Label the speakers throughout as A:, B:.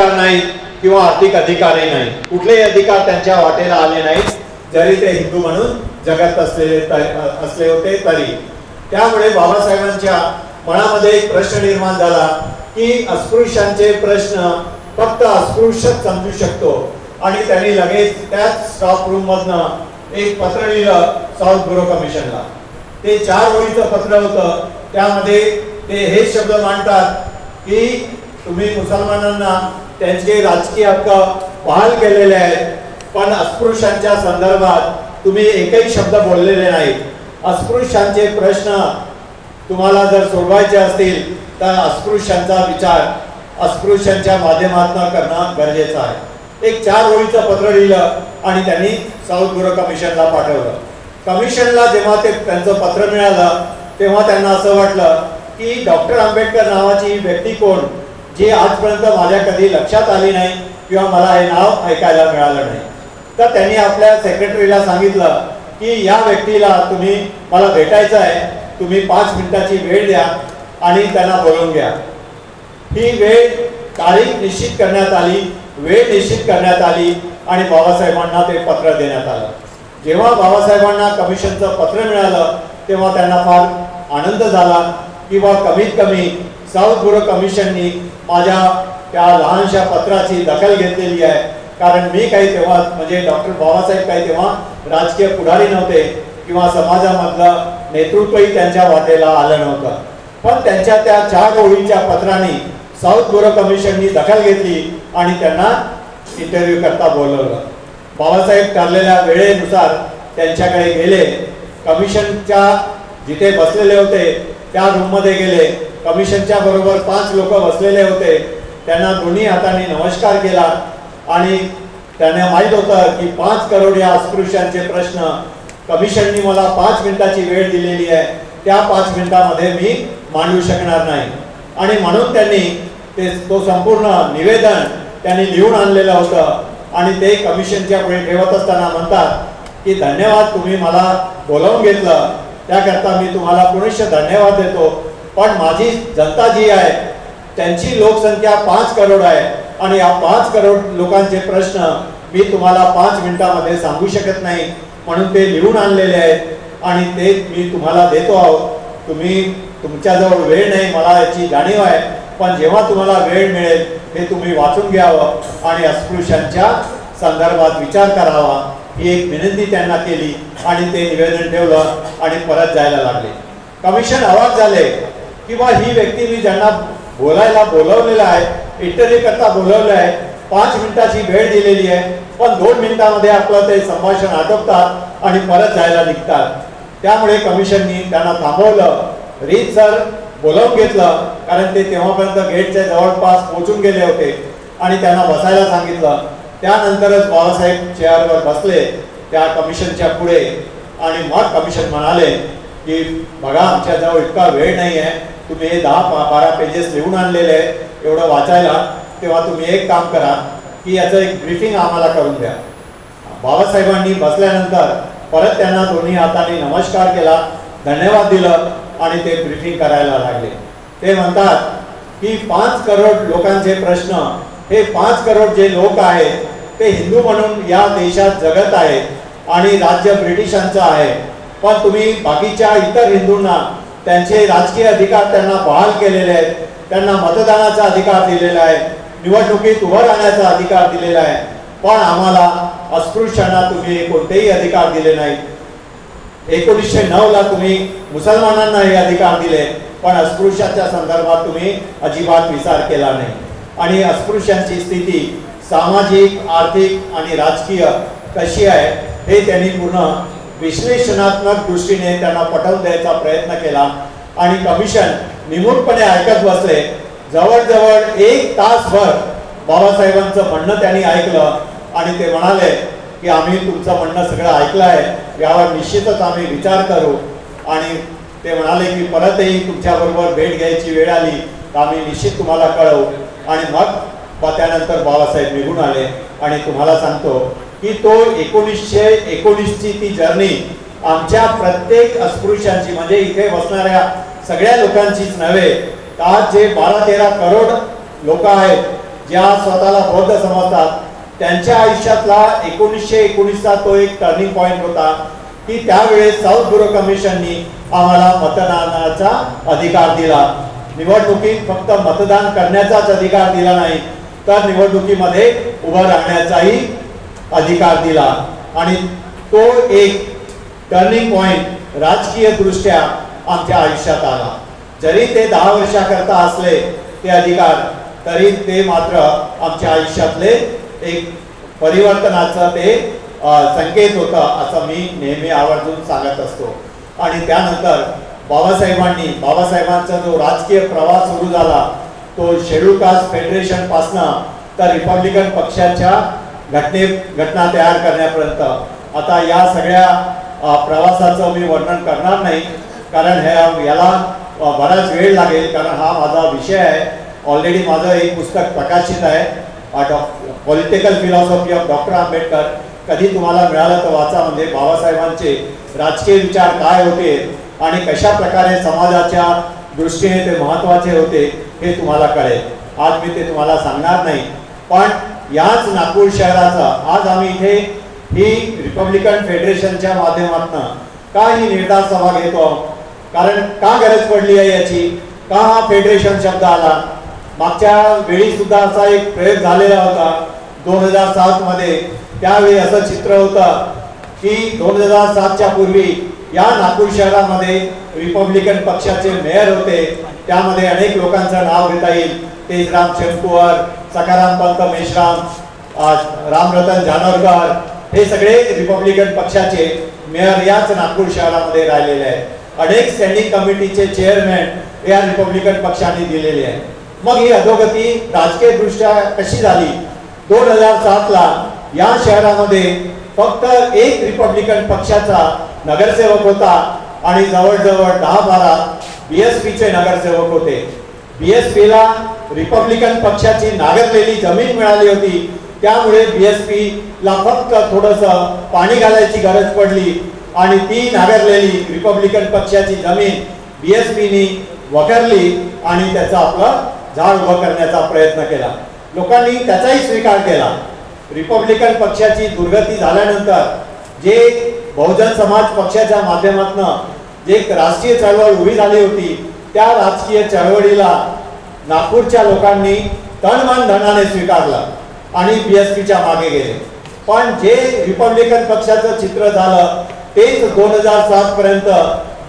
A: अधिकार नाहीत किंवा आर्थिक अधिकारही नाही, कुठलेही अधिकार त्यांच्या वाटेला आले नाहीत, जरी ते हिंदू म्हणून जगत असले होते तरी. त्यामुळे बाबासाहेबांच्या मनामध्ये एक प्रश्न निर्माण झाला की अस्पृश्यांचे प्रश्न फक्त अस्पृश्यच समजू शकतो, आणि त्यांनी लगेच त्याच स्टॉफ रूम मधनं एक पत्र लिहिलं साऊथ ब्युरो कमिशनला. ते 4 ओळीचं पत्र होतं. त्यामध्ये ते हे शब्द मांडतात की तुम्ही मुसलमानांना त्यांचे राजकीय हक्क बहाल केलेले आहेत, पण अस्पृश्यांच्या संदर्भात तुम्ही एकही शब्द बोललेले नाही. अस्पृश्यांचे प्रश्न तुम्हाला जर सोडवायचे असतील तर अस्पृश्यांचा विचार अस्पृश्यांच्या माध्यमातून करणं गरजेचं आहे. एक 4 ओळीचं पत्र लिहिलं आणि त्यांनी साऊथ ब्युरो कमिशनला पाठवलं. कमिशनला जेव्हा ते त्यांचं पत्र मिळालं तेव्हा त्यांना असं वाटलं की डॉक्टर आंबेडकर नावाची व्यक्ती कोण, जी आजपर्यंत माझ्या कधी लक्षात आली नाही किंवा मला हे नाव ऐकायला मिळालं नाही. तर त्यांनी आपल्या सेक्रेटरीला सांगितलं की या व्यक्तीला तुम्ही मला भेटायचं आहे, तुम्ही 5 मिनिटाची वेळ द्या आणि त्यांना बोलवून घ्या. ही वेळ तारीख निश्चित करण्यात आली, वेळ निश्चित करण्यात आली आणि बाबासाहेबांना ते पत्र देण्यात आलं. जेव्हा बाबासाहेबांना कमिशनचं पत्र मिळालं तेव्हा त्यांना फार आनंद झाला की बा कमीत कमी साऊथ ब्युरो कमिशननी माझ्या त्या लहानशा पत्राची दखल घेतलेली आहे. कारण मी काही तेव्हा म्हणजे डॉक्टर बाबासाहेब काही तेव्हा राजकीय पुढारी नव्हते किंवा समाजामधलं नेतृत्वही त्यांच्या वाटेला आलं नव्हतं, पण त्यांच्या त्या 4 ओळीच्या पत्राने साऊथ ब्युरो कमिशननी दखल घेतली आणि त्यांना इंटरव्ह्यू करता बोलवलं. बाबासाहेब ठरलेल्या वेळेनुसार त्यांच्याकडे गेले. कमिशनच्या जिथे बसलेले होते त्या रूममध्ये गेले. कमिशनच्या बरोबर 5 लोक बसलेले होते. त्यांना दोन्ही हातांनी नमस्कार केला आणि त्यांना माहीत होतं की 5 करोड या अस्पृश्यांचे प्रश्न कमिशननी मला 5 मिनिटाची वेळ दिलेली आहे, त्या 5 मिनिटांमध्ये मी मांडू शकणार नाही. आणि म्हणून त्यांनी तो संपूर्ण निवेदन त्यांनी लिहून आणलेलं होतं आणि ते कमिशनच्या पुढे ठेवत असताना म्हणतात की धन्यवाद, तुम्ही मला बोलावून घेतलं त्याकरता मी तुम्हाला पुनश्च धन्यवाद देतो, पण माझी जनता जी आहे त्यांची लोकसंख्या 5 करोड आहे आणि या 5 करोड लोकांचे प्रश्न मी तुम्हाला 5 मिनिटांमध्ये सांगू शकत नाही, म्हणून ते लिहून आणलेले आहेत आणि ते मी तुम्हाला देतो आहोत. तुम्ही तुमच्याजवळ वेळ नाही, मला याची जाणीव आहे, पण जेव्हा तुम्हाला वेळ मिळेल हे तुम्ही वाचून घ्यावं आणि अस्पृश्यांच्या संदर्भात विचार करावा, ही एक विनंती त्यांना केली आणि ते निवेदन ठेवलं आणि परत जायला लागले. कमिशन अवाक झाले की बा ही व्यक्ती मी ज्यांना बोलायला बोलवलेलं आहे, इंटरव्ह्यू करता बोलवलं आहे, 5 मिनिटाची वेळ दिलेली आहे, पण 2 मिनिटांमध्ये आपलं ते संभाषण आटोपतात आणि परत जायला निघतात. त्यामुळे कमिशननी त्यांना थांबवलं, रीतसर बोलावून घेतलं, कारण ते तेव्हापर्यंत गेटच्या जवळपास पोहोचून गेले होते आणि त्यांना बसायला सांगितलं. त्यानंतरच बाबासाहेब चेअरवर बसले त्या कमिशनच्या पुढे आणि मग कमिशन म्हणाले की बघा आमच्याजवळ इतका वेळ नाही आहे, तुम्ही हे 10-12 पेजेस लिहून आणलेले आहे एवढं वाचायला, तेव्हा तुम्ही एक काम करा की याचं एक ब्रीफिंग आम्हाला करून द्या. बाबासाहेबांनी बसल्यानंतर परत त्यांना दोन्ही हातांनी नमस्कार केला, धन्यवाद दिलं आणि ते ब्रीफिंग करायला लागले. ते म्हणतात की 5 करोड लोकांचे प्रश्न, हे 5 करोड जे लोक आहेत ते हिंदू म्हणून या देशात जगत आहेत आणि राज्य ब्रिटिशांचं आहे, पण तुम्ही बाकीच्या इतर हिंदूंना त्यांचे राजकीय अधिकार त्यांना बहाल केलेले आहेत, त्यांना मतदानाचा अधिकार दिलेला आहे, निवडणुकीत उभं राहण्याचा अधिकार दिलेला आहे, पण आम्हाला अस्पृश्यांना तुम्ही कोणतेही अधिकार दिले नाहीत. 1909ला तुम्ही मुसलमानांना हे अधिकार दिले, पण अस्पृश्याच्या संदर्भात तुम्ही अजिबात विचार केला नाही. आणि अस्पृश्यांची स्थिती सामाजिक, आर्थिक आणि राजकीय कशी आहे हे त्यांनी पूर्ण विश्लेषणात्मक दृष्टीने त्यांना पटवून द्यायचा प्रयत्न केला आणि कमिशन निमूटपणे ऐकत बसले. जवळजवळ 1 तासभर बाबासाहेबांचं म्हणणं त्यांनी ऐकलं आणि ते म्हणाले की आम्ही तुमचं म्हणणं सगळं ऐकलं आहे, यावर निश्चितच आम्ही विचार करू. आणि ते म्हणाले की परतही तुमच्याबरोबर भेट घ्यायची वेळ आली तर आम्ही निश्चित तुम्हाला कळवू. आणि मग त्यानंतर बाबासाहेब निघून आले आणि तुम्हाला सांगतो की तो 1919ची ती जर्नी आमच्या प्रत्येक अस्पृश्यांची, म्हणजे इथे बसणाऱ्या सगळ्या लोकांचीच नव्हे, आज जे 12-13 करोड लोक आहेत ज्या स्वतःला बौद्ध समजतात त्यांच्या आयुष्यातला 1919चा तो एक टर्निंग पॉइंट होता की त्यावेळेस साऊथ ब्युरो कमिशननी आम्हाला मतदानाचा अधिकार दिला. निवडणुकीत फक्त मतदान करण्याचाच अधिकार दिला नाही तर निवडणुकीमध्ये उभं राहण्याचाही अधिकार दिला. आणि तो एक टर्निंग पॉइंट राजकीय दृष्ट्या आमच्या आयुष्यात आला. जरी ते 10 वर्षाकरता असले ते अधिकार तरी ते मात्र आमच्या आयुष्यातले एक परिवर्तनाचं ते संकेत होतं असं मी नेहमी आवर्जून सांगत असतो. आणि त्यानंतर बाबासाहेबांचा जो राजकीय प्रवास सुरू झाला तो शेड्यूल कास्ट फेडरेशन पासनं तर रिपब्लिकन पक्षाच्या घटना तयार करण्यापर्यंत. आता या सगळ्या प्रवासाचं मी वर्णन करणार नाही कारण याला बराच वेळ लागेल कारण हा माझा विषय आहे. ऑलरेडी माझं एक पुस्तक प्रकाशित आहे political philosophy of doctor Ambedkar. कधी तुम्हाला मिळालं तर वाचा. म्हणजे बाबासाहेबांचे राजकीय विचार काय होते आणि कशा प्रकारे समाजाच्या दृष्टीने ते महत्त्वाचे होते हे तुम्हाला कळेल. आज मी ते तुम्हाला सांगणार नाही. पण याच नागपूर शहराचं आज आम्ही इथे ही रिपब्लिकन फेडरेशनच्या माध्यमातून का ही निर्धार सभा घेतो कारण का गरज पडली आहे याची, का हा फेडरेशन शब्द आला. मागच्या वेळी सुद्धा असा एक प्रयोग झालेला होता 2007 मध्ये. त्यावेळी असं चित्र होतं की 2007च्या पूर्वी या नागपूर शहरामध्ये रिपब्लिकन पक्षाचे मेयर होते. त्यामध्ये अनेक लोकांचं नाव घेता येईल. तेजराम शेमकुवर, सखाराम पंत मेश्राम, रामरतन जानोरकर हे सगळे रिपब्लिकन पक्षाचे मेयर याच नागपूर शहरामध्ये राहिलेले आहेत. अनेक स्टँडिंग कमिटीचे चेअरमॅन या रिपब्लिकन पक्षाने दिलेले आहेत. मग ही अधोगती राजकीय दृष्ट्या कशी झाली. 2007ला या शहरामध्ये फक्त एक रिपब्लिकन पक्षाचा नगरसेवक होता आणि जवळजवळ 10-12 BSPचे नगरसेवक होते. BSPला रिपब्लिकन पक्षाची नांगरलेली जमीन मिळाली होती त्यामुळे BSPला फक्त थोडंसं पाणी घालायची गरज पडली आणि ती नांगरलेली रिपब्लिकन पक्षाची जमीन BSPनी वखरली आणि त्याचा आपलं झाड उभं करण्याचा प्रयत्न केला. लोकांनी त्याचाही स्वीकार केला. रिपब्लिकन पक्षाची दुर्गती झाल्यानंतर जे बहुजन समाज पक्षाच्या माध्यमातून जे राष्ट्रीय चळवळ उभी झाली होती त्या राजकीय चळवळीला नागपूरच्या लोकांनी तन-मन धनाने स्वीकारलं आणि BSPच्या मागे गेले. पण जे रिपब्लिकन पक्षाचं चित्र झालं तेच 2007 पर्यंत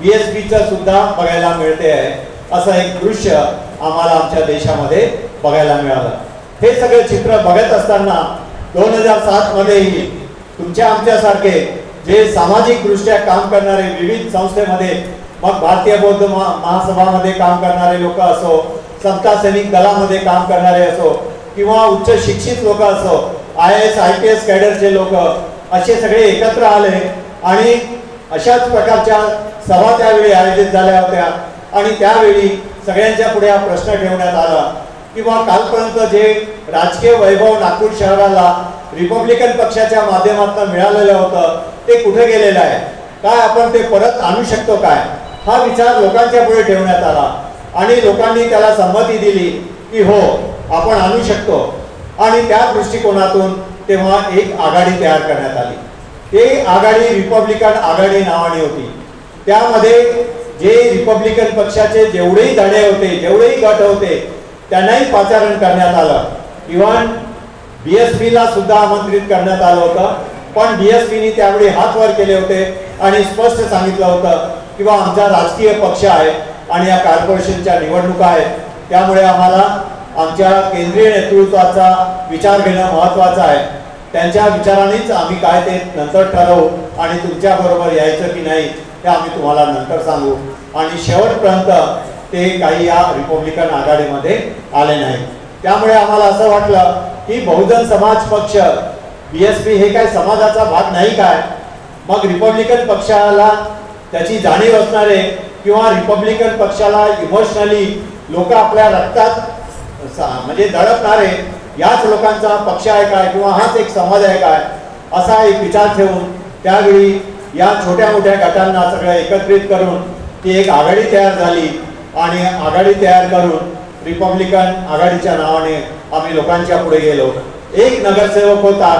A: BSPचं सुद्धा बघायला मिळते आहे. असं एक दृश्य आम्हाला आमच्या देशामध्ये बघायला मिळालं. हे सगळे चित्र बघत असताना 2007 मध्येही तुमच्या आमच्यासारखे जे सामाजिक दृष्ट्या काम करणारे विविध संस्थेमध्ये मग भारतीय बौद्ध महासभामध्ये काम करणारे लोक असो, समता सैनिक दलामध्ये काम करणारे असो किंवा उच्च शिक्षित लोक असो, IAS IPS कॅडरचे लोक असे सगळे एकत्र आले आणि अशाच प्रकारच्या सभा त्यावेळी आयोजित झाल्या होत्या. आणि त्यावेळी सगळ्यांच्या पुढे हा प्रश्न ठेवण्यात आला किंवा कालपर्यंत जे राजकीय वैभव नागपूर शहराला रिपब्लिकन पक्षाच्या माध्यमातून मिळालेलं होतं ते कुठे गेलेलं आहे, काय आपण ते परत आणू शकतो काय, हा विचार लोकांच्या पुढे ठेवण्यात आला. आणि लोकांनी त्याला संमती दिली की हो आपण आणू शकतो. आणि त्या दृष्टिकोनातून तेव्हा एक आघाडी तयार करण्यात आली. ते आघाडी रिपब्लिकन आघाडी नावाने होती. त्यामध्ये जे रिपब्लिकन पक्षाचे जेवढेही धडे होते, जेवढेही गट होते त्यांनाही पाचारण करण्यात आलं. इव्हन BSPला सुद्धा आमंत्रित करण्यात आलं होतं. पण BSPनी त्यावेळी हात वर केले होते आणि स्पष्ट सांगितलं होतं की आमचा राजकीय पक्ष आहे आणि या कॉर्पोरेशनच्या निवडणुका आहेत त्यामुळे आम्हाला आमच्या केंद्रीय नेतृत्वाचा विचार घेणं महत्त्वाचं आहे. त्यांच्या विचारानेच आम्ही काय ते नंतर ठरवू आणि तुमच्या बरोबर यायचं की नाही हे आम्ही तुम्हाला नंतर सांगू. आणि शेवटपर्यंत ते काही या रिपब्लिकन आघाडीमध्ये आले नाही. त्यामुळे आम्हाला असं वाटलं की बहुजन समाज पक्ष BSP हे काय समाजाचा भाग नाही काय. मग रिपब्लिकन पक्षाला त्याची जाणीव असणारे किंवा रिपब्लिकन पक्षाला इमोशनली लोक आपल्या रक्तात म्हणजे दडपणारे याच लोकांचा पक्ष आहे काय किंवा हाच एक समाज आहे काय असा एक विचार ठेवून त्यावेळी या छोट्या मोठ्या गटांना सगळं एकत्रित करून ती एक आघाडी तयार झाली. आणि आघाडी तयार करून रिपब्लिकन आघाडीच्या नावाने आम्ही लोकांच्या पुढे गेलो. एक नगरसेवक होता,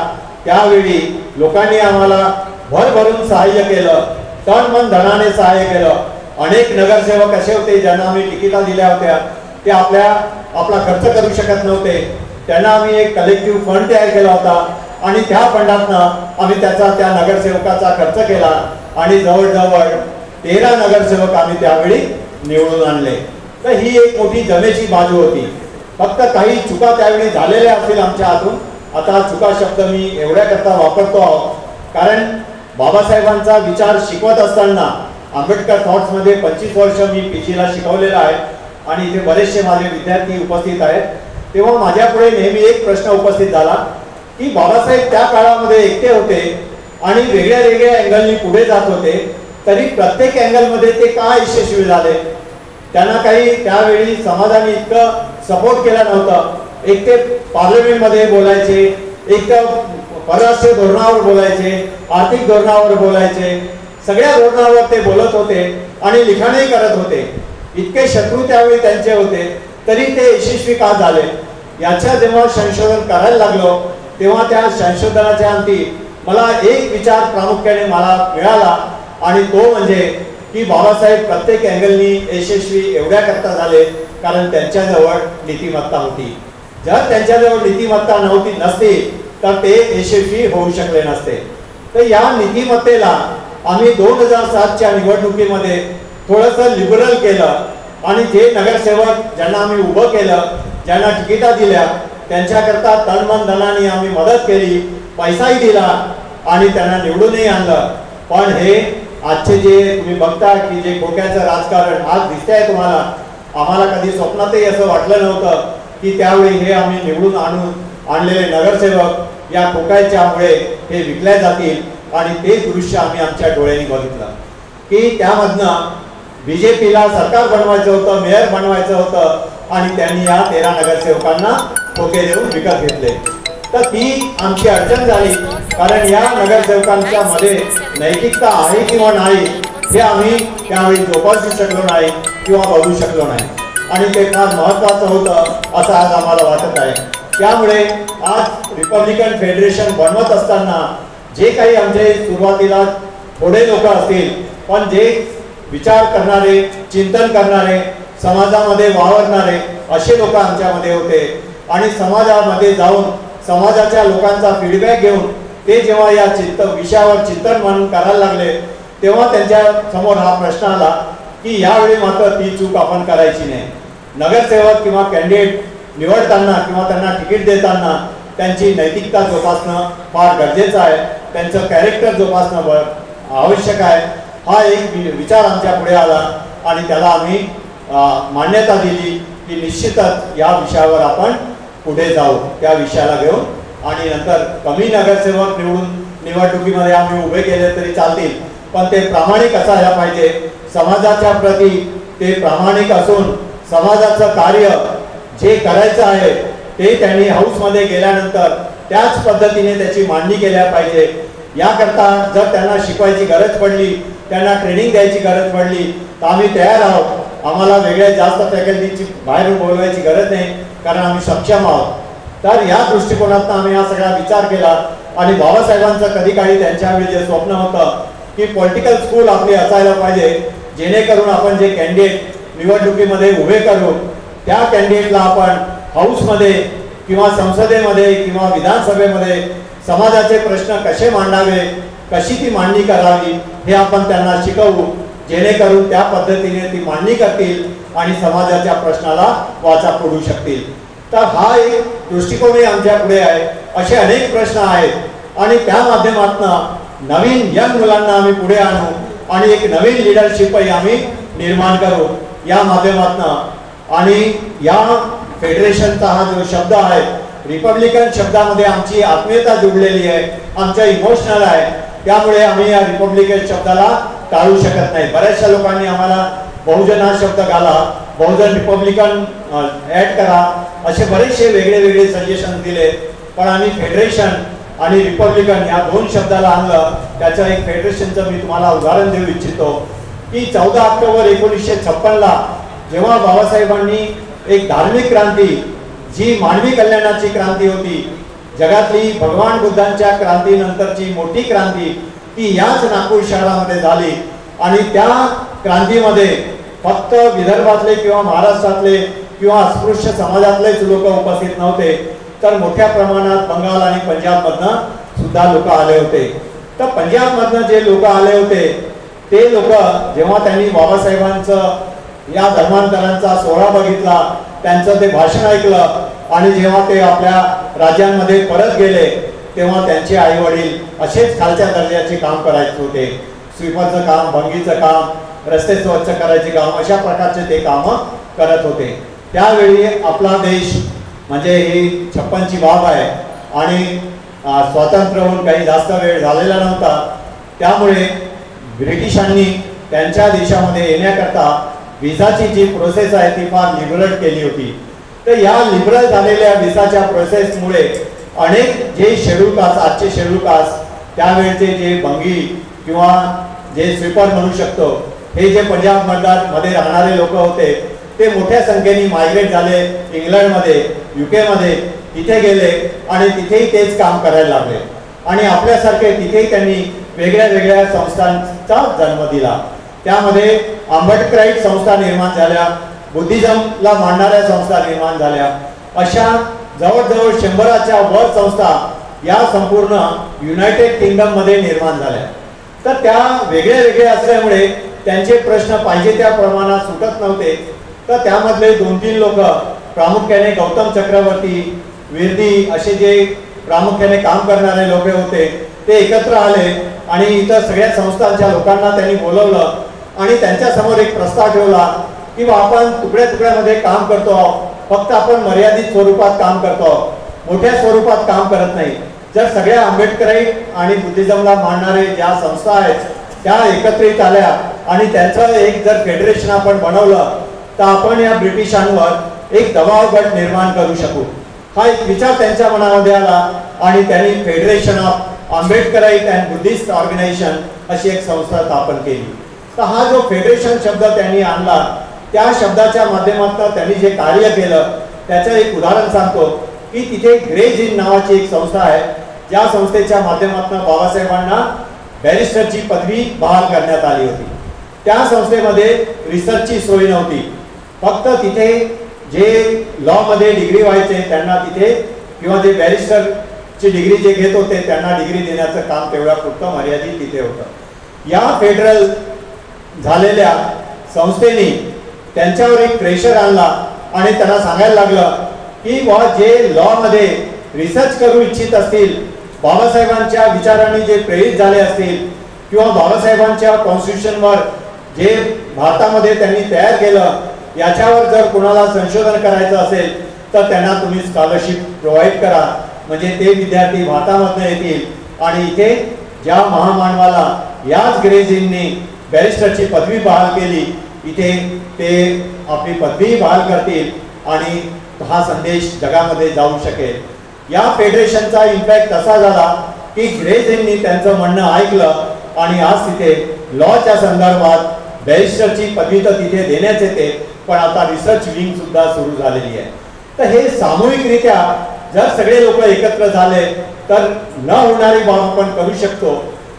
A: त्यावेळी लोकांनी आम्हाला भरभरून सहाय्य केलं, तन मन धनाने सहाय्य केलं. अनेक नगरसेवक असे होते ज्यांना आम्ही तिकिटा दिल्या होत्या, ते आपला खर्च करू शकत नव्हते. त्यांना आम्ही एक कलेक्टिव्ह फंड तयार केला होता आणि त्या फंडातनं आम्ही त्या नगरसेवकाचा खर्च केला आणि जवळजवळ 13 नगरसेवक आम्ही त्यावेळी निवडून आणले. तर ही एक मोठी जमेची बाजू होती. फक्त काही चुका त्यावेळी झालेल्या असतील आमच्या हातून. आता चुका शब्द मी एवढ्या करता वापरतो आहोत कारण बाबासाहेबांचा विचार शिकवत असताना आंबेडकर थॉट्समध्ये 25 वर्ष मी पीजीला शिकवलेला आहे आणि इथे बरेचसे माझे विद्यार्थी उपस्थित आहेत. तेव्हा माझ्यापुढे नेहमी एक प्रश्न उपस्थित झाला की बाबासाहेब त्या काळामध्ये एकटे होते आणि वेगळ्या वेगळ्या अँगलनी पुढे जात होते, तरी प्रत्येक अँगलमध्ये ते का यशस्वी झाले? त्यांना काही त्यावेळी समाजाने इतकं सपोर्ट केला नव्हतं. एक ते पार्लमेंटमध्ये बोलायचे, एक तर परराष्ट्र धोरणावर बोलायचे, आर्थिक धोरणावर बोलायचे, सगळ्या धोरणावर ते बोलत होते आणि लिखाणही करत होते. इतके शत्रू त्यावेळी त्यांचे होते, तरी ते यशस्वी का झाले? याच्या जेव्हा संशोधन करायला लागलो तेव्हा त्या संशोधनाच्या अंती मला एक विचार प्रामुख्याने मला मिळाला आणि तो म्हणजे की बाबासाहेब प्रत्येक अँगलनी यशस्वी एवढ्या करता झाले कारण त्यांच्याजवळ नीतिमत्ता होती. जर त्यांच्याजवळ नीतिमत्ता नसती तर ते यशस्वी होऊ शकले नसते. तर या नीतिमत्तेला आम्ही 2007च्या निवडणुकीमध्ये थोडंसं लिबरल केलं आणि जे नगरसेवक ज्यांना आम्ही उभं केलं, ज्यांना तिकिटा दिल्या, त्यांच्याकरता तनमन धनाने आम्ही मदत केली, पैसाही दिला आणि त्यांना निवडूनही आणलं. पण हे आजचे जे तुम्ही बघता की जे खोक्याचं राजकारण आज दिसतंय तुम्हाला, आम्हाला कधी स्वप्नातही असं वाटलं नव्हतं की त्यावेळी हे आम्ही निवडून आणलेले नगरसेवक या खोक्याच्यामुळे हे विकल्या जातील. आणि ते दृश्य आम्ही आमच्या डोळ्यांनी बघितलं की त्यामधनं बीजेपीला सरकार बनवायचं होतं, मेयर बनवायचं होतं आणि त्यांनी या 13 नगरसेवकांना खोके देऊन विकत घेतले. तर ती आमची अडचण झाली कारण या नगरसेवकांच्या मध्ये नैतिकता आहे किंवा नाही हे आम्ही त्यावेळी जोपासू शकलो नाही किंवा बघू शकलो नाही आणि ते फार महत्त्वाचं होतं असं आज आम्हाला वाटत आहे. त्यामुळे आज रिपब्लिकन फेडरेशन बनवत असताना जे काही आमचे सुरुवातीला थोडे लोक असतील, पण जे विचार करणारे, चिंतन करणारे, समाजामध्ये वावरणारे असे लोक आमच्यामध्ये होते आणि समाजामध्ये जाऊन समाजाच्या लोकांचा फीडबॅक घेऊन ते जेव्हा या विषयावर चिंतन म्हणून करायला लागले तेव्हा त्यांच्या समोर हा प्रश्न आला की यावेळी मात्र ती चूक आपण करायची नाही. नगरसेवक किंवा कॅन्डिडेट निवडताना किंवा त्यांना तिकीट देताना त्यांची नैतिकता जोपासणं फार गरजेचं आहे, त्यांचं कॅरेक्टर जोपासणं आवश्यक आहे. हा एक विचार आमच्या पुढे आला आणि त्याला आम्ही मान्यता दिली की निश्चितच या विषयावर आपण पुढे जाऊ, त्या विषयाला घेऊन आणि नंतर कमी नगरसेवक निवडणुकीमध्ये आम्ही उभे केले तरी चालतील, पण ते प्रामाणिक असायला पाहिजे. समाजाच्या प्रती ते प्रामाणिक असून समाजाचं कार्य जे करायचं आहे ते त्यांनी हाऊसमध्ये गेल्यानंतर त्याच पद्धतीने त्याची मांडणी केल्या पाहिजे. याकरता जर त्यांना शिकवायची गरज पडली, त्यांना ट्रेनिंग द्यायची गरज पडली तर आम्ही तयार आहोत. आम्हाला वेगळ्या जास्त फॅकल्टीची बाहेरून बोलवायची गरज नाही कारण आम्ही सक्षम आहोत. तर या दृष्टिकोनातून आम्ही हा सगळा विचार केला आणि बाबासाहेबांचं कधी काही त्यांच्यावेळी जे स्वप्न होतं की पॉलिटिकल स्कूल आपली असायला पाहिजे जेणेकरून आपण जे कॅन्डिडेट निवडणुकीमध्ये उभे करू त्या कॅन्डिडेटला आपण हाऊसमध्ये किंवा संसदेमध्ये किंवा विधानसभेमध्ये समाजाचे प्रश्न कसे मांडावे, कशी ती मांडणी करावी हे आपण त्यांना शिकवू जेणेकरून त्या पद्धतीने ती मांडणी करतील आणि समाजाच्या प्रश्नाला वाचा फोडू शकतील. तर हा एक दृष्टिकोनही आमच्या पुढे आहे. असे अनेक प्रश्न आहेत आणि त्या माध्यमातून नवीन यंग मुलांना आम्ही पुढे आणू आणि एक नवीन लिडरशिपही आम्ही निर्माण करू या माध्यमातून. आणि या फेडरेशनचा हा जो शब्द आहे रिपब्लिकन शब्दामध्ये आमची आत्मीयता जुळलेली आहे, आमच्या इमोशनल आहे, त्यामुळे आम्ही या रिपब्लिकन शब्दाला टाळू शकत नाही. बऱ्याचशा लोकांनी आम्हाला बहुजन हा शब्द घाला, बहुजन रिपब्लिकन ऍड करा असे बरेचसे वेगळे वेगळे सजेशन दिले, पण आम्ही फेडरेशन आणि रिपब्लिकन या दोन शब्दाला आणलं. त्याचं एक फेडरेशनचं मी तुम्हाला उदाहरण देऊ इच्छितो की 14 ऑक्टोबर 1956ला जेव्हा बाबासाहेबांनी एक धार्मिक क्रांती, जी मानवी कल्याणाची क्रांती होती, जगातली भगवान बुद्धांच्या क्रांतीनंतरची मोठी क्रांती, ती याच नागपूर शहरामध्ये झाली. आणि त्या क्रांतीमध्ये फक्त विदर्भातले किंवा महाराष्ट्रातले किंवा अस्पृश्य समाजातलेच लोक उपस्थित नव्हते, तर मोठ्या प्रमाणात बंगाल आणि पंजाबमधनं सुद्धा लोक आले होते. तर पंजाबमधनं जे लोक आले होते ते लोक जेव्हा त्यांनी बाबासाहेबांचं या धर्मांतरांचा सोहळा बघितला, त्यांचं ते भाषण ऐकलं आणि जेव्हा ते आपल्या राज्यांमध्ये परत गेले, तेव्हा त्यांचे आई वडील असेच खालच्या दर्जाचे काम करायचे होते. स्वीपरचं काम, भंगीचं काम, रस्ते स्वच्छ करायचे काम, अशा प्रकारचे ते कामं करत होते. त्यावेळी आपला देश म्हणजे ही 56ची बाब आहे आणि स्वातंत्र्य होऊन काही जास्त वेळ झालेला नव्हता. त्यामुळे ब्रिटिशांनी त्यांच्या देशामध्ये येण्याकरता विसाची जी प्रोसेस आहे ती फार लिबरल केली होती. तर या लिबरल झालेल्या विसाच्या प्रोसेसमुळे अनेक जे शेड्यूल कास्ट, आजचे शेड्यूल कास्ट, त्यावेळचे जे भंगी किंवा जे स्वीपर म्हणू शकतो, हे जे पंजाब मध्ये राहणारे लोक होते ते मोठ्या संख्येने मायग्रेट झाले इंग्लंडमध्ये, UK मध्ये, तिथे गेले आणि तिथेही तेच काम करायला लागले. आणि आपल्यासारखे तिथेही त्यांनी वेगळ्या वेगळ्या संस्थांचा जन्म दिला. त्यामध्ये आंबेडकराईट संस्था निर्माण झाल्या, बुद्धिझमला मांडणाऱ्या संस्था निर्माण झाल्या. अशा जवळजवळ 100च्या वर संस्था या संपूर्ण युनायटेड किंगडम मध्ये निर्माण झाल्या. तर त्या वेगळ्या वेगळ्या असल्यामुळे त्यांचे प्रश्न पाहिजे त्या प्रमाणात सुटत नव्हते. तर त्यामधले 2-3 लोक, प्रामुख्याने गौतम चक्रवर्ती, विरदी असे जे प्रामुख्याने काम करणारे लोक होते, ते एकत्र आले आणि इतर सगळ्या संस्थांच्या लोकांना त्यांनी बोलवलं आणि त्यांच्या समोर एक प्रस्ताव ठेवला की आपण तुकड्या तुकड्यामध्ये काम करतो, फक्त आपण मर्यादित स्वरूपात काम करतो, मोठ्या स्वरूपात काम करत नाही. जर सगळ्या आंबेडकराईट आणि बुद्धिझमला मानणारे ज्या संस्था आहेत त्या एकत्रित आल्या आणि त्यांचं एक जर फेडरेशन आपण बनवलं तर आपण या ब्रिटिशांवर एक दबाव गट निर्माण करू शकू. हा एक विचार त्यांच्या मनामध्ये आला आणि त्यांनी federation of Ambedkarite and Buddhist organisation अशी एक संस्था स्थापन केली. तर हा जो फेडरेशन शब्द त्यांनी आणला, त्या शब्दाच्या माध्यमातून त्यांनी जे कार्य केलं त्याचं एक उदाहरण सांगतो की तिथे ग्रेज इन नावाची एक संस्था आहे, ज्या संस्थेच्या माध्यमातून बाबासाहेबांना बॅरिस्टरची पदवी बहाल करण्यात आली होती. त्या संस्थेमध्ये रिसर्चची सोय नव्हती, फक्त तिथे जे लॉ मध्ये डिग्री व्हायचे त्यांना तिथे किंवा जे बॅरिस्टरची डिग्री जे घेत होते त्यांना डिग्री देण्याचं काम तेवढ्या पुरतं मर्यादित तिथे होतं. या फेडरल झालेल्या संस्थेने त्यांच्यावर एक प्रेशर आणला आणि त्यांना सांगायला लागलं की जे लॉ मध्ये रिसर्च करू इच्छित असतील, बाबासाहेबांच्या विचारांनी जे प्रेरित झाले असतील किंवा बाबासाहेबांच्या कॉन्स्टिट्यूशनवर जे भारतामध्ये त्यांनी तयार केलं याच्यावर जर कोणाला संशोधन करायचं असेल तर त्यांना तुम्ही स्कॉलरशिप प्रोव्हाइड करा, म्हणजे ते विद्यार्थी भारतामधून येतील आणि इथे ज्या महामानवाला याच ग्रेजींनी बॅरिस्टरची पदवी बहाल केली, इथे ते आपली पदवी बहाल करतील आणि हा संदेश जगामध्ये जाऊ शकेल. या फेडरेशनचा इम्पॅक्ट असा झाला की ग्रेजींनी त्यांचं म्हणणं ऐकलं आणि आज तिथे लॉच्या संदर्भात बॅरिस्टरची पदवी तर तिथे देण्यात येते, पण आता रिसर्च विंग सुद्धा सुरू झालेली आहे. तर हे सामूहिकरित्या जर सगळे लोक एकत्र झाले तर न होणारी बाब आपण करू शकतो.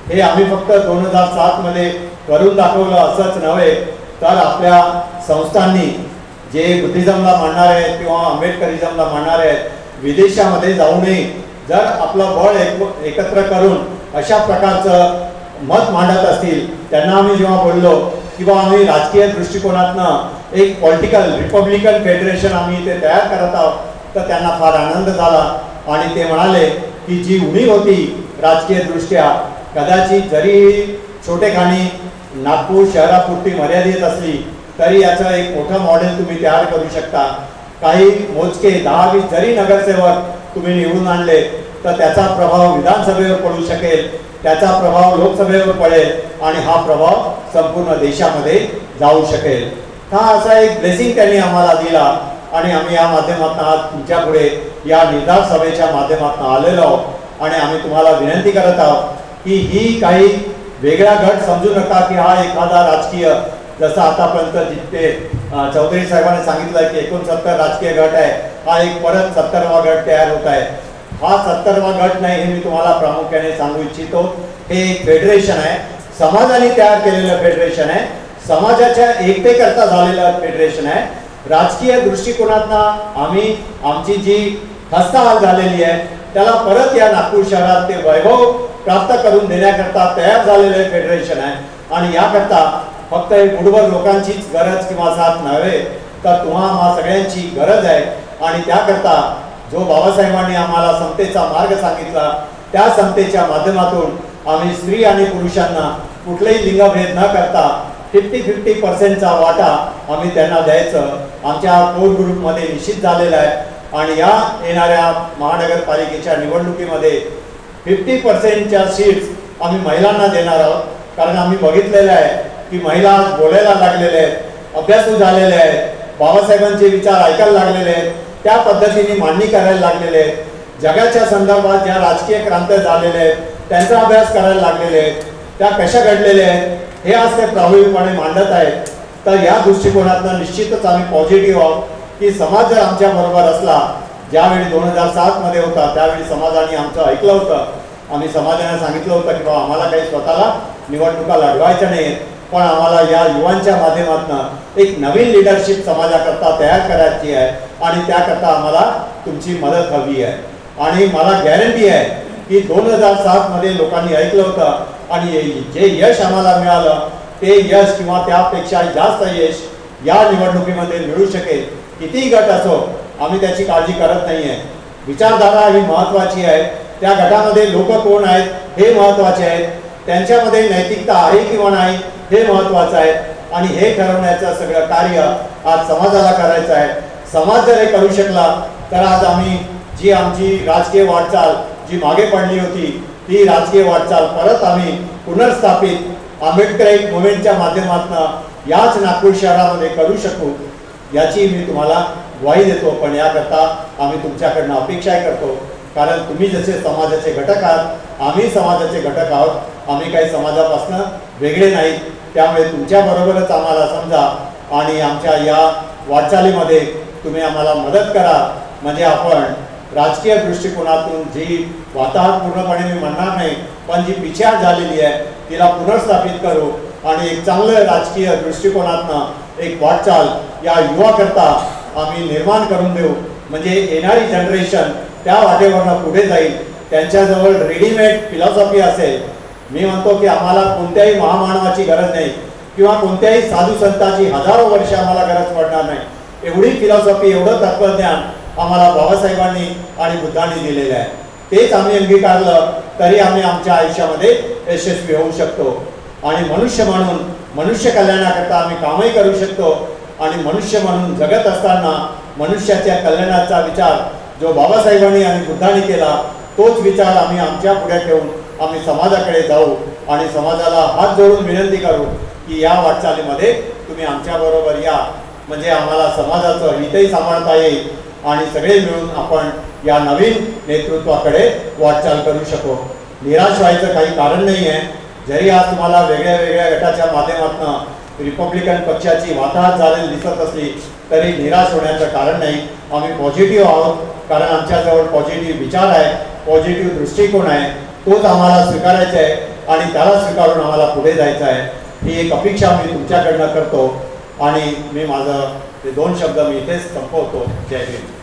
A: हे आम्ही फक्त 2007 मध्ये करून दाखवलं असंच नव्हे, तर आपल्या संस्थांनी जे बुद्धिझमला मानणारे आहेत किंवा आंबेडकरिझमला मानणारे आहेत, विदेशामध्ये जाऊनही जर आपलं बळ एकत्र करून अशा प्रकारचं मत मांडत असतील, त्यांना आम्ही जेव्हा बोललो किंवा आम्ही राजकीय दृष्टिकोनातनं एक पॉलिटिकल रिपब्लिकन फेडरेशन आम्ही इथे तयार करत आहोत, तर त्यांना फार आनंद झाला आणि ते म्हणाले की जी उणीव होती राजकीय दृष्ट्या, कदाचित जरी छोटेखानी नागपूर शहरापुरती मर्यादित असली तरी याचं एक मोठं मॉडेल तुम्ही तयार करू शकता. काही मोजके 10-20 जरी नगरसेवक तुम्ही निवडून आणले तर त्याचा प्रभाव विधानसभेवर पडू शकेल, त्याचा प्रभाव लोकसभेवर पडेल आणि हा प्रभाव संपूर्ण देशामध्ये जाऊ शकेल. हा असा एक ब्लेसिंग त्यांनी आम्हाला दिला आणि आम्ही या माध्यमातून आज तुमच्या पुढे या निर्धार सभेच्या माध्यमातून आलेलो आहोत आणि आम्ही तुम्हाला विनंती करत आहोत की ही काही वेगळा गट समजू नका की हा एखादा राजकीय जसं आतापर्यंत जितके चौधरी साहेबांनी सांगितलं की 69 राजकीय गट आहे, हा एक परत 70वा गट तयार होत आहे. हा 70वा गट नाही हे मी तुम्हाला प्रामुख्याने सांगू इच्छितो. हे एक फेडरेशन आहे, समाजाने तयार केलेलं फेडरेशन आहे, समाजाच्या एकतेकरता झालेलं फेडरेशन आहे. राजकीय दृष्टिकोनातनं आम्ही आमची जी खस्ताहाल झालेली आहे त्याला परत या नागपूर शहरात ते वैभव प्राप्त करून देण्याकरता तयार झालेले फेडरेशन आहे. आणि याकरता फक्त हे गुडवर लोकांचीच गरज किंवा साथ नव्हे तर तुम्हा सगळ्यांची गरज आहे. आणि त्याकरता जो बाबासाहेबांनी आम्हाला समतेचा मार्ग सांगितला त्या समतेच्या माध्यमातून आम्ही स्त्री आणि पुरुषांना कुठलेही लिंगभेद न करता 50-50% वाटा आम्ही त्यांना द्यायचं आमच्या कोर ग्रुपमध्ये निश्चित झालेलं आहे. आणि या येणाऱ्या महानगरपालिकेच्या निवडणुकीमध्ये 50%च्या सीट्स आम्ही महिलांना देणार आहोत. कारण आम्ही बघितलेलं आहे की महिला बोलायला लागलेले आहेत, अभ्यासू झालेले आहेत, बाबासाहेबांचे विचार ऐकायला लागलेले आहेत, त्या पद्धतीने मांडणी करायला लागलेले आहेत, जगाच्या संदर्भात ज्या राजकीय क्रांती झालेल्या आहेत त्यांचा अभ्यास करायला लागलेले आहेत, त्या कशा घडलेल्या आहेत हे आज ते प्रभावीपणे मांडत आहेत. तर या दृष्टिकोनातून निश्चितच आम्ही पॉझिटिव्ह आहोत की समाज जर आमच्या बरोबर असला, ज्यावेळी 2007 मध्ये होता त्यावेळी समाजाने आमचं ऐकलं होतं. आम्ही समाजाने सांगितलं होतं की बाबा आम्हाला काही स्वतःला निवडणुका लढवायच्या नाहीत, पण आम्हाला या युवांच्या माध्यमातून एक नवीन लिडरशिप समाजाकरता तयार करायची आहे आणि त्याकरता आम्हाला तुमची मदत हवी आहे. आणि मला गॅरंटी आहे की 2007 मध्ये लोकांनी ऐकलं होतं आणि जे यश आम्हाला मिळालं ते यश किंवा त्यापेक्षा जास्त यश या निवडणुकीमध्ये मिळू शकेल. कितीही गट असो आम्ही त्याची काळजी करत नाही आहे. विचारधारा ही महत्त्वाची आहे, त्या गटामध्ये लोक कोण आहेत हे महत्त्वाचे आहेत, त्यांच्यामध्ये नैतिकता आहे किंवा नाही हे महत्त्वाचं आहे. आणि हे ठरवण्याचं सगळं कार्य आज समाजाला करायचं आहे. समाज जर हे करू शकला तर आज आम्ही जी आमची राजकीय वाटचाल जी मागे पडली होती ती राजकीय वाटचाल परत आम्ही पुनर्स्थापित आंबेडकरी मुवमेंटच्या माध्यमातून याच नागपूर शहरामध्ये करू शकू याची मी तुम्हाला ग्वाही देतो. पण याकरता आम्ही तुमच्याकडनं अपेक्षाही करतो, कारण तुम्ही जसे समाजाचे घटक आहात आम्ही समाजाचे घटक आहोत, आम्ही काही समाजापासून वेगळे नाहीत. त्यामुळे तुमच्याबरोबरच आम्हाला समजा आणि आमच्या या वाटचालीमध्ये तुम्ही आम्हाला मदत करा. म्हणजे आपण राजकीय दृष्टिकोनातून जी वातावरण पूर्णपणे मी म्हणणार नाही पण जी पिछेहाट झालेली आहे तिला पुनर्स्थापित करू आणि एक चांगलं राजकीय दृष्टिकोनातनं एक वाटचाल या युवाकरता आम्ही निर्माण करून देऊ. म्हणजे येणारी जनरेशन त्या वाटेवरनं पुढे जाईल. त्यांच्याजवळ रेडीमेड फिलॉसॉफी असेल. मी म्हणतो की आम्हाला कोणत्याही महामानवाची गरज नाही किंवा कोणत्याही साधू संताची हजारो वर्ष आम्हाला गरज पडणार नाही. एवढी फिलॉसॉफी एवढं तत्वज्ञान आम्हाला बाबासाहेबांनी आणि बुद्धांनी दिलेलं आहे. तेच आम्ही अंगीकारलं तरी आम्ही आमच्या आयुष्यामध्ये यशस्वी होऊ शकतो. आणि मनुष्य म्हणून मनुष्य कल्याणाकरता आम्ही कामही करू शकतो. आणि मनुष्य म्हणून जगत असताना मनुष्याच्या कल्याणाचा विचार जो बाबासाहेबांनी आणि बुद्धांनी केला तोच विचार आम्ही आमच्या पुढे ठेवून आम्ही समाजाकडे जाऊ आणि समाजाला हात जोडून विनंती करू की या वाटचालीमध्ये तुम्ही आमच्याबरोबर या. म्हणजे आम्हाला समाजाचं हितही सांभाळता येईल आणि सगळे मिळून आपण या नवीन नेतृत्वाकडे वाटचाल करू शकू. निराश व्हायचं काही कारण नाही आहे. जरी आज तुम्हाला वेगळ्या वेगळ्या गटाच्या माध्यमातून रिपब्लिकन पक्षाची वाताहत झालेली दिसत असली तरी निराश होण्याचं कारण नाही. आम्ही पॉझिटिव्ह आहोत, कारण आमच्याजवळ पॉझिटिव्ह विचार आहे, पॉझिटिव्ह दृष्टिकोन आहे. तोच आम्हाला स्वीकारायचा आहे आणि त्याला स्वीकारून आम्हाला पुढे जायचं आहे. ही एक अपेक्षा मी तुमच्याकडनं करतो आणि मी माझं ते 2 शब्द मी इथेच संपवतो. जय हिंद.